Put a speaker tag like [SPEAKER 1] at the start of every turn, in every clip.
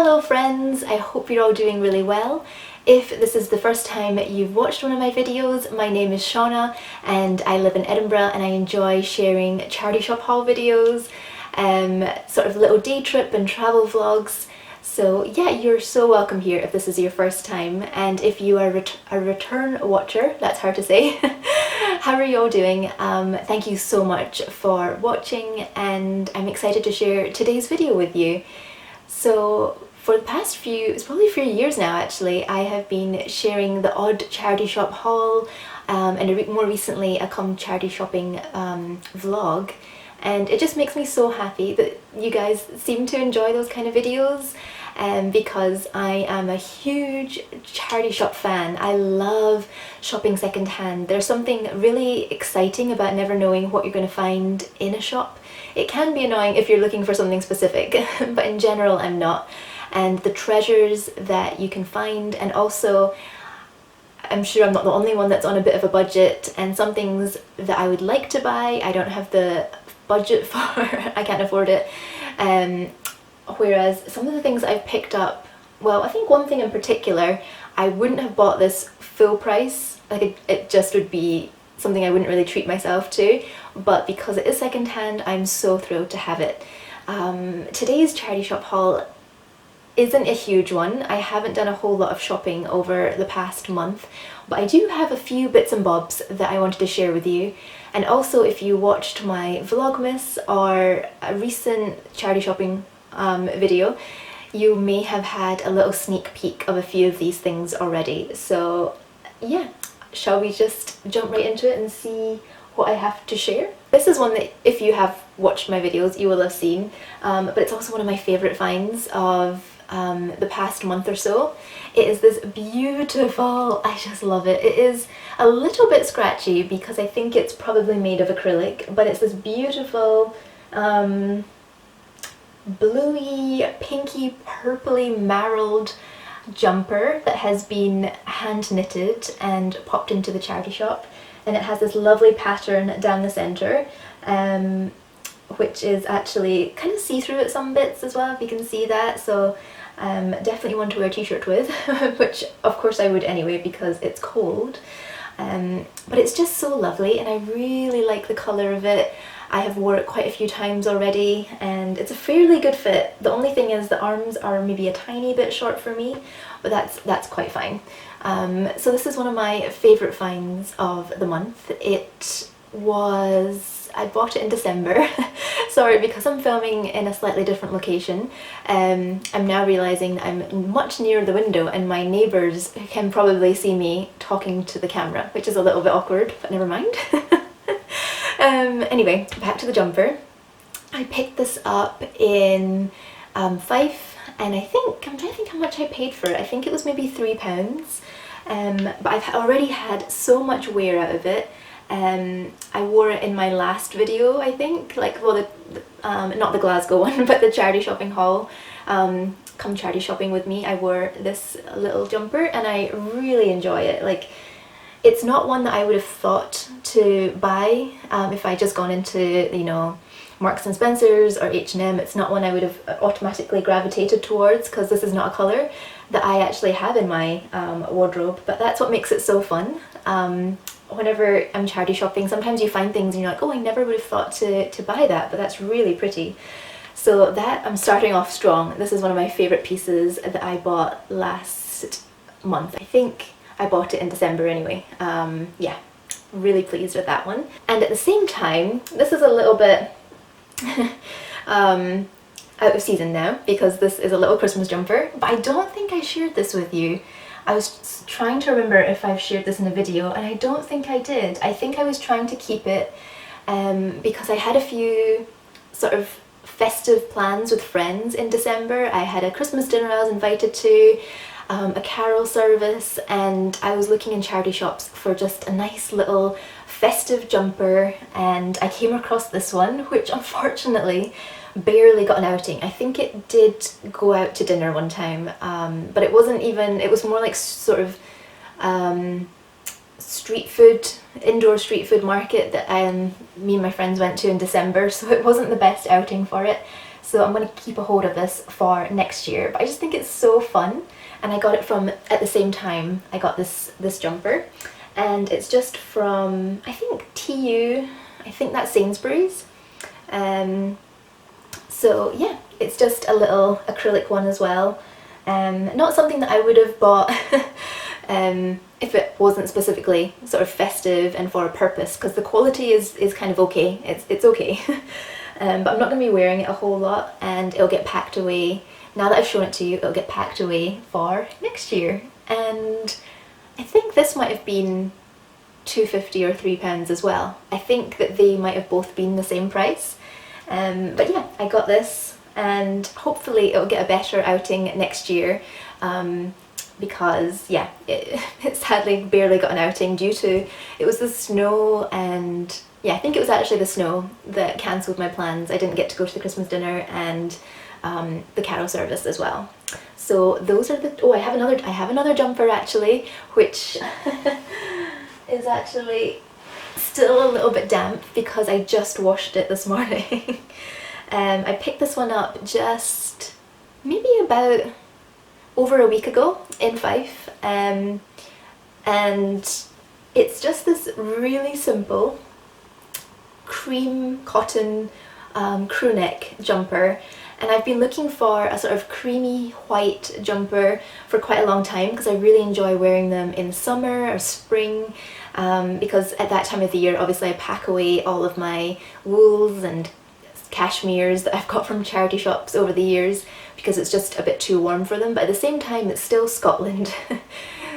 [SPEAKER 1] Hello friends, I hope you're all doing really well. If this is the first time you've watched one of my videos, my name is Shauna and I live in Edinburgh and I enjoy sharing charity shop haul videos, sort of little day trip and travel vlogs. So yeah, you're so welcome here if this is your first time, and if you are a return watcher, that's hard to say, how are you all doing? Thank you so much for watching and I'm excited to share today's video with you. So for the past it's probably a few years now actually, I have been sharing the odd charity shop haul and more recently a come charity shopping vlog, and it just makes me so happy that you guys seem to enjoy those kind of videos, because I am a huge charity shop fan. I love shopping secondhand. There's something really exciting about never knowing what you're going to find in a shop. It can be annoying if you're looking for something specific, but in general I'm not. And the treasures that you can find, and also I'm sure I'm not the only one that's on a bit of a budget, and some things that I would like to buy I don't have the budget for, I can't afford it. Whereas some of the things I've picked up, well, I think one thing in particular, I wouldn't have bought this full price, like it just would be something I wouldn't really treat myself to, but because it is secondhand, I'm so thrilled to have it. Today's charity shop haul isn't a huge one. I haven't done a whole lot of shopping over the past month, but I do have a few bits and bobs that I wanted to share with you. And also, if you watched my Vlogmas or a recent charity shopping video, you may have had a little sneak peek of a few of these things already. So yeah, shall we just jump right into it and see what I have to share? This is one that if you have watched my videos you will have seen, but it's also one of my favourite finds of the past month or so. It is this beautiful, I just love it. It is a little bit scratchy because I think it's probably made of acrylic, but it's this beautiful bluey, pinky, purpley marbled jumper that has been hand knitted and popped into the charity shop, and it has this lovely pattern down the centre, which is actually kind of see-through at some bits as well, if you can see that. So definitely one to wear a t-shirt with, which of course I would anyway because it's cold, but it's just so lovely and I really like the colour of it. I have worn it quite a few times already and it's a fairly good fit. The only thing is the arms are maybe a tiny bit short for me, but that's quite fine. So this is one of my favourite finds of the month. I bought it in December. Sorry, because I'm filming in a slightly different location. I'm now realising I'm much nearer the window and my neighbours can probably see me talking to the camera, which is a little bit awkward, but never mind. Anyway, back to the jumper. I picked this up in Fife, and I'm trying to think how much I paid for it. I think it was maybe £3. But I've already had so much wear out of it. I wore it in my last video, I think, like, well, not the Glasgow one, but the charity shopping haul. Come charity shopping with me, I wore this little jumper and I really enjoy it. Like, it's not one that I would have thought to buy if I just gone into, you know, Marks and Spencer's or H&M. It's not one I would have automatically gravitated towards because this is not a colour that I actually have in my wardrobe, but that's what makes it so fun. Whenever I'm charity shopping, sometimes you find things and you're like, oh, I never would have thought to buy that, but that's really pretty. So that, I'm starting off strong. This is one of my favourite pieces that I bought last month. I think I bought it in December anyway. Yeah, really pleased with that one. And at the same time, this is a little bit out of season now because this is a little Christmas jumper, but I don't think I shared this with you. I was trying to remember if I've shared this in a video and I don't think I did. I think I was trying to keep it because I had a few sort of festive plans with friends in December. I had a Christmas dinner I was invited to, a carol service, and I was looking in charity shops for just a nice little festive jumper, and I came across this one, which unfortunately barely got an outing. I think it did go out to dinner one time, but it wasn't even, it was more like sort of street food, indoor street food market that me and my friends went to in December, so it wasn't the best outing for it. so I'm going to keep a hold of this for next year. But I just think it's so fun, and I got it from, at the same time I got this jumper, and it's just from, I think TU, I think that's Sainsbury's. So yeah, it's just a little acrylic one as well. Not something that I would have bought if it wasn't specifically sort of festive and for a purpose, because the quality is kind of okay. It's okay. But I'm not going to be wearing it a whole lot, and it'll get packed away. Now that I've shown it to you, it'll get packed away for next year. And I think this might have been £2.50 or £3 as well. I think that they might have both been the same price. But yeah, I got this, and hopefully it'll get a better outing next year, because yeah, it sadly barely got an outing due to, it was the snow, and yeah, I think it was actually the snow that cancelled my plans. I didn't get to go to the Christmas dinner and the carol service as well. So those are the, oh, I have another jumper actually, which is actually still a little bit damp because I just washed it this morning. I picked this one up just maybe about over a week ago in Fife, and it's just this really simple cream cotton crew neck jumper, and I've been looking for a sort of creamy white jumper for quite a long time because I really enjoy wearing them in summer or spring, because at that time of the year obviously I pack away all of my wools and cashmeres that I've got from charity shops over the years because it's just a bit too warm for them, but at the same time it's still Scotland.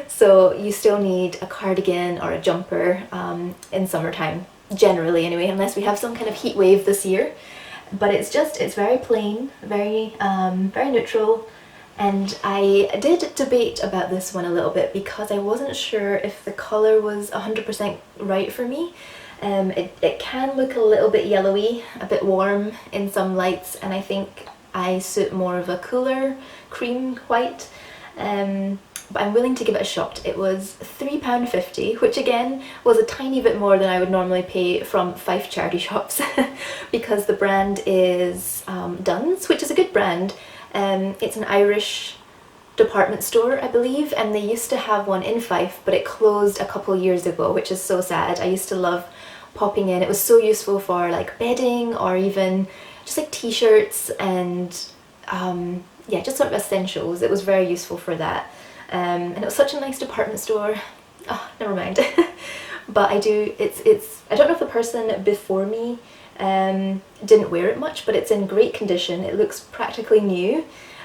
[SPEAKER 1] So you still need a cardigan or a jumper in summertime, generally anyway, unless we have some kind of heat wave this year. But it's very plain, very neutral, and I did debate about this one a little bit because I wasn't sure if the colour was 100% right for me. It can look a little bit yellowy, a bit warm in some lights, and I think I suit more of a cooler cream white, but I'm willing to give it a shot. It was £3.50, which again was a tiny bit more than I would normally pay from Fife charity shops because the brand is Dunn's, which is a good brand. It's an Irish department store, I believe, and they used to have one in Fife, but it closed a couple years ago, which is so sad. I used to love popping in. It was so useful for like bedding or even just like t-shirts and yeah, just sort of essentials. It was very useful for that, and it was such a nice department store. Oh, never mind. But I don't know if the person before me didn't wear it much, but it's in great condition. It looks practically new.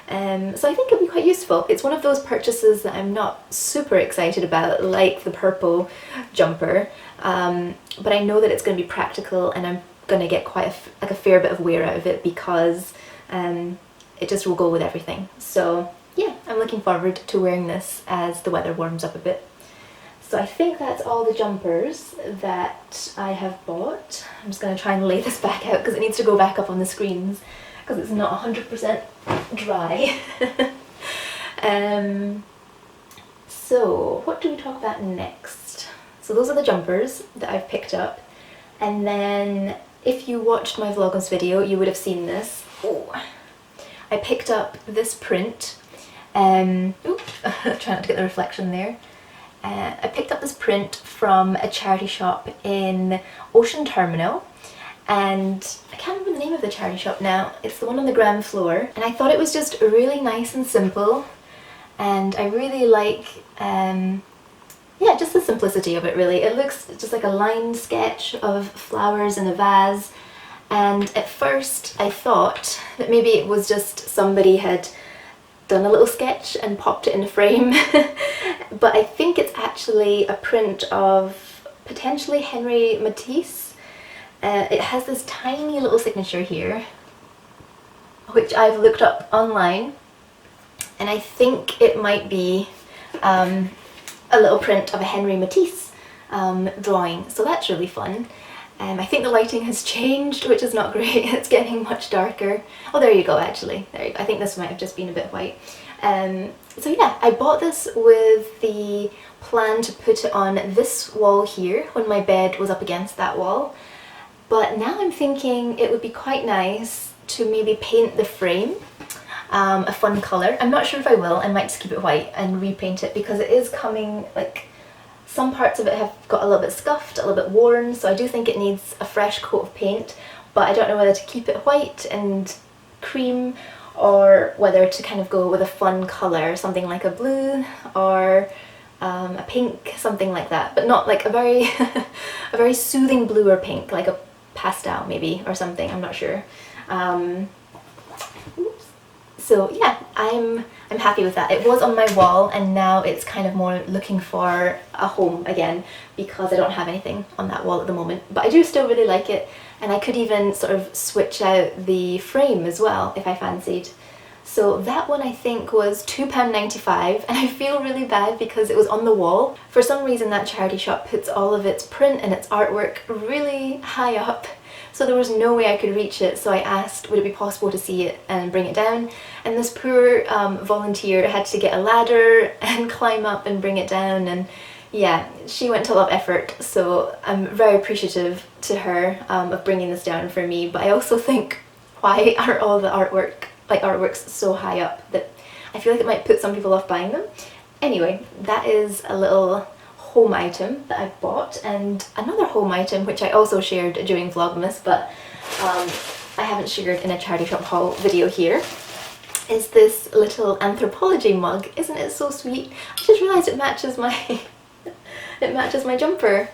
[SPEAKER 1] So I think it'll be quite useful. It's one of those purchases that I'm not super excited about, like the purple jumper, but I know that it's going to be practical and I'm going to get quite a fair bit of wear out of it because it just will go with everything. So yeah, I'm looking forward to wearing this as the weather warms up a bit. So I think that's all the jumpers that I have bought. I'm just going to try and lay this back out because it needs to go back up on the screens because it's not 100% dry. So what do we talk about next? So those are the jumpers that I've picked up, and then if you watched my Vlogmas video you would have seen this. Oh, I picked up this print. Try not to get the reflection there. I picked up this print from a charity shop in Ocean Terminal, and I can't remember the name of the charity shop now. It's the one on the ground floor, and I thought it was just really nice and simple, and I really like yeah, just the simplicity of it really. It looks just like a line sketch of flowers in a vase, and at first I thought that maybe it was just somebody had done a little sketch and popped it in a frame, but I think it's actually a print of potentially Henry Mathis. It has this tiny little signature here, which I've looked up online, and I think it might be a little print of a Henry Mathis drawing, so that's really fun. I think the lighting has changed, which is not great. It's getting much darker. Oh, there you go, actually. There you go. I think this might have just been a bit white. So yeah, I bought this with the plan to put it on this wall here when my bed was up against that wall. But now I'm thinking it would be quite nice to maybe paint the frame a fun colour. I'm not sure if I will. I might just keep it white and repaint it because it is coming, like, some parts of it have got a little bit scuffed, a little bit worn, so I do think it needs a fresh coat of paint, but I don't know whether to keep it white and cream or whether to kind of go with a fun colour, something like a blue or a pink, something like that, but not like a very a very soothing blue or pink, like a pastel maybe or something, I'm not sure. So yeah, I'm happy with that. It was on my wall and now it's kind of more looking for a home again because I don't have anything on that wall at the moment, but I do still really like it, and I could even sort of switch out the frame as well if I fancied. So that one I think was £2.95, and I feel really bad because it was on the wall. For some reason that charity shop puts all of its print and its artwork really high up, so there was no way I could reach it, so I asked would it be possible to see it and bring it down, and this poor volunteer had to get a ladder and climb up and bring it down, and yeah, she went to a lot of effort, so I'm very appreciative to her of bringing this down for me. But I also think, why are all the artworks so high up that I feel like it might put some people off buying them. Anyway, that is a little home item that I bought, and another home item which I also shared during Vlogmas, but I haven't shared in a charity shop haul video here, is this little anthropology mug. Isn't it so sweet? I just realised it matches my it matches my jumper.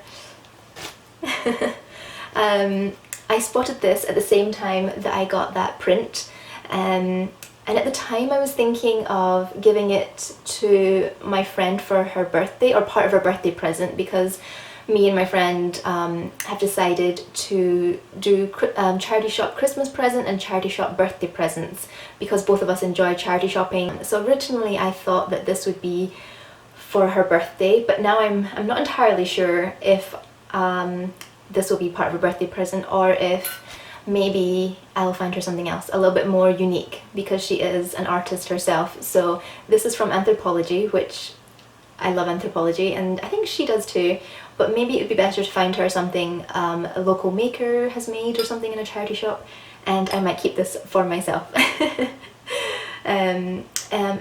[SPEAKER 1] I spotted this at the same time that I got that print, and at the time I was thinking of giving it to my friend for her birthday, or part of her birthday present, because me and my friend have decided to do charity shop Christmas present and charity shop birthday presents because both of us enjoy charity shopping. So originally I thought that this would be for her birthday, but now I'm not entirely sure if this will be part of her birthday present or if maybe I'll find her something else a little bit more unique because she is an artist herself. So this is from Anthropology, which I love Anthropology, and I think she does too, but maybe it would be better to find her something a local maker has made or something in a charity shop, and I might keep this for myself.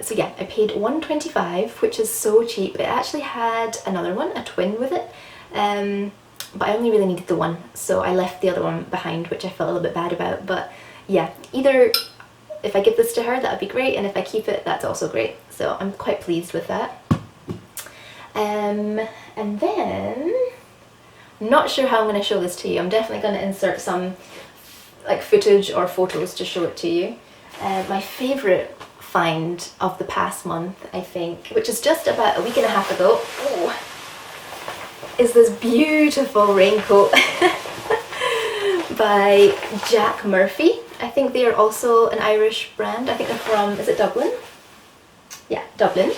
[SPEAKER 1] So yeah, I paid £1.25, which is so cheap. It actually had another one, a twin with it, but I only really needed the one, so I left the other one behind, which I felt a little bit bad about. But yeah, either if I give this to her, that would be great, and if I keep it, that's also great. So I'm quite pleased with that. And then, I'm not sure how I'm going to show this to you. I'm definitely going to insert some like footage or photos to show it to you. My favourite find of the past month, I think, which is just about a week and a half ago, is this beautiful raincoat by Jack Murphy. I think they are also an Irish brand. I think they're from, is it Dublin? Yeah, Dublin.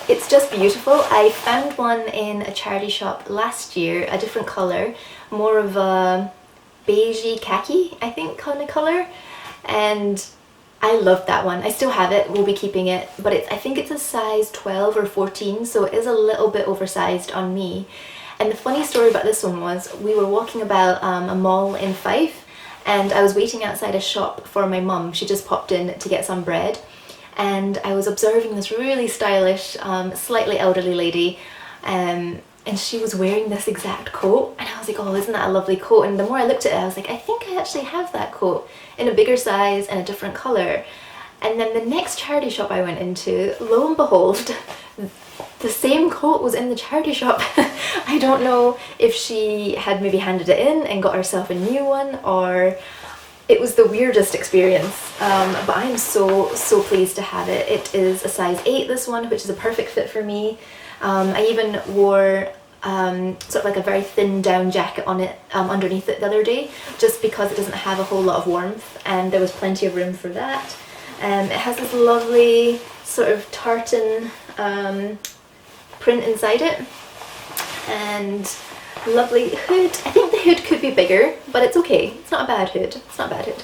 [SPEAKER 1] It's just beautiful. I found one in a charity shop last year, a different colour, more of a beigey khaki, I think, kind of colour, and I loved that one. I still have it, we'll be keeping it, but I think it's a size 12 or 14, so it is a little bit oversized on me. And the funny story about this one was, we were walking about a mall in Fife, and I was waiting outside a shop for my mum. She just popped in to get some bread, and I was observing this really stylish, slightly elderly lady, and she was wearing this exact coat, and I was like, oh, isn't that a lovely coat? And the more I looked at it, I was like, I think I actually have that coat in a bigger size and a different colour. And then the next charity shop I went into, lo and behold, the same coat was in the charity shop. I don't know if she had maybe handed it in and got herself a new one, or it was the weirdest experience, but I'm so pleased to have it. It is a size 8, this one, which is a perfect fit for me. I even wore sort of like a very thin down jacket on it underneath it the other day, just because it doesn't have a whole lot of warmth, and there was plenty of room for that. It has this lovely sort of tartan print inside it, and lovely hood. I think the hood could be bigger, but it's okay. It's not a bad hood. It's not a bad hood.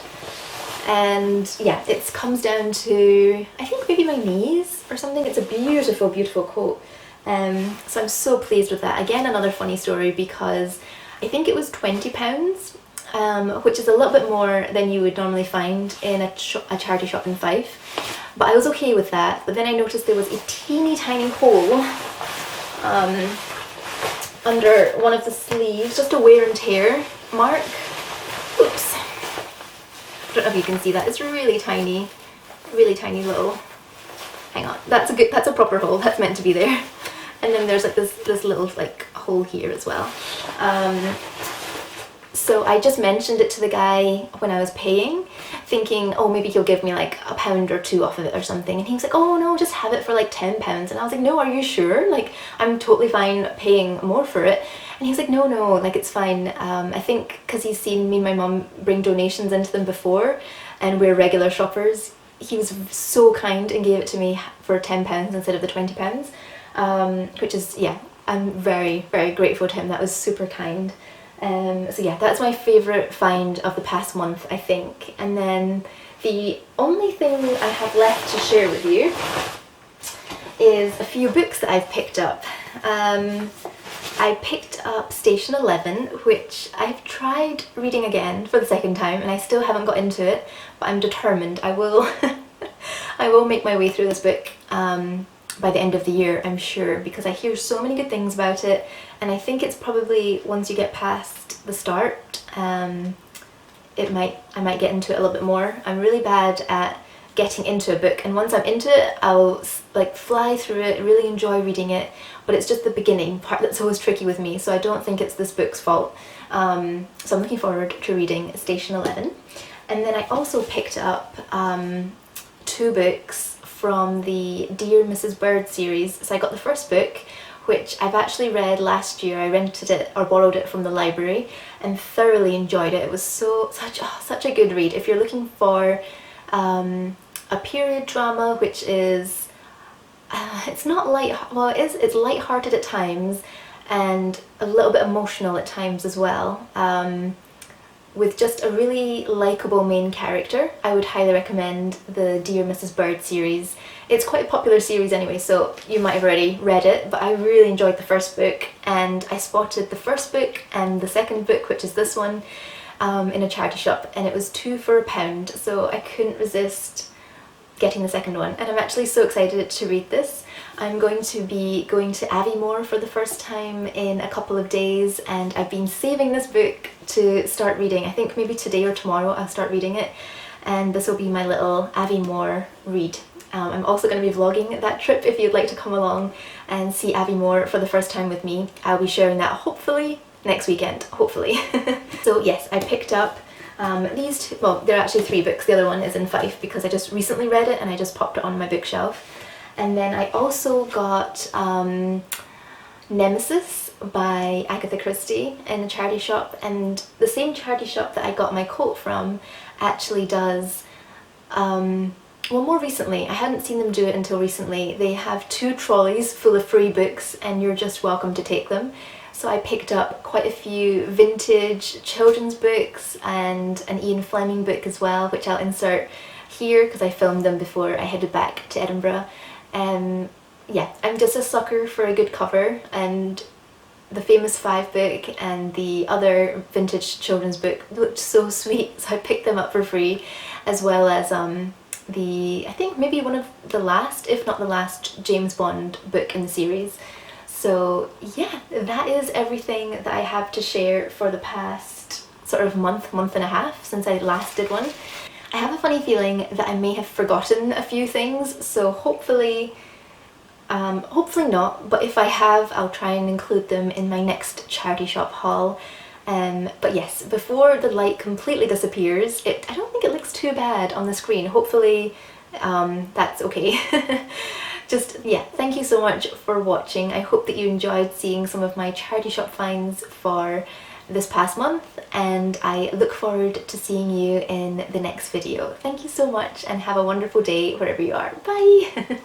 [SPEAKER 1] And yeah, it comes down to, I think, maybe my knees or something. It's a beautiful, beautiful coat. So I'm so pleased with that. Again, another funny story, because I think it was £20 which is a little bit more than you would normally find in a charity shop in Fife. But I was okay with that. But then I noticed there was a teeny tiny hole under one of the sleeves, just a wear and tear mark. Oops. I don't know if you can see that. It's really tiny little. Hang on. That's a proper hole. That's meant to be there. And then there's like this little like hole here as well. So I just mentioned it to the guy when I was paying, thinking, oh, maybe he'll give me like £1 or £2 off of it or something. And he was like, oh no, just have it for like £10. And I was like, no, are you sure? Like, I'm totally fine paying more for it. And he's like, no, like it's fine. I think because he's seen me and my mum bring donations into them before and we're regular shoppers, he was so kind and gave it to me for £10 instead of the £20. Which is, yeah, I'm very, very grateful to him. That was super kind. So yeah, that's my favourite find of the past month, I think. And then the only thing I have left to share with you is a few books that I've picked up. I picked up Station 11, which I've tried reading again for the second time and I still haven't got into it, but I'm determined. I will I will make my way through this book by the end of the year, I'm sure, because I hear so many good things about it, and I think it's probably once you get past the start, I might get into it a little bit more. I'm really bad at getting into a book, and once I'm into it, I'll like fly through it, really enjoy reading it, but it's just the beginning part that's always tricky with me, so I don't think it's this book's fault. So I'm looking forward to reading Station 11. And then I also picked up 2 books from the Dear Mrs. Bird series. So I got the first book, which I've actually read last year. I rented it or borrowed it from the library and thoroughly enjoyed it. It was such a good read. If you're looking for a period drama, which is it's not it's light-hearted at times and a little bit emotional at times as well, with just a really likeable main character, I would highly recommend the Dear Mrs. Bird series. It's quite a popular series anyway, so you might have already read it, but I really enjoyed the first book, and I spotted the first book and the second book, which is this one, in a charity shop, and it was 2 for £1, so I couldn't resist getting the second one, and I'm actually so excited to read this. I'm going to be going to Aviemore for the first time in a couple of days, and I've been saving this book to start reading. I think maybe today or tomorrow I'll start reading it, and this will be my little Aviemore read. I'm also going to be vlogging that trip if you'd like to come along and see Aviemore for the first time with me. I'll be sharing that hopefully next weekend, hopefully. So yes, I picked up these 2, well, there are actually 3 books. The other one is in Fife because I just recently read it and I just popped it on my bookshelf. And then I also got Nemesis by Agatha Christie in a charity shop, and the same charity shop that I got my coat from actually does, well, more recently, I hadn't seen them do it until recently, they have 2 trolleys full of free books and you're just welcome to take them. So I picked up quite a few vintage children's books and an Ian Fleming book as well, which I'll insert here because I filmed them before I headed back to Edinburgh. Yeah, I'm just a sucker for a good cover, and the Famous 5 book and the other vintage children's book looked so sweet, so I picked them up for free, as well as I think maybe one of the last, if not the last, James Bond book in the series. So yeah, that is everything that I have to share for the past sort of month and a half since I last did one. I have a funny feeling that I may have forgotten a few things, so hopefully not, but if I have, I'll try and include them in my next charity shop haul. But yes, before the light completely disappears, I don't think it looks too bad on the screen. Hopefully that's okay. Just, yeah, thank you so much for watching. I hope that you enjoyed seeing some of my charity shop finds for this past month, and I look forward to seeing you in the next video. Thank you so much and have a wonderful day wherever you are. Bye!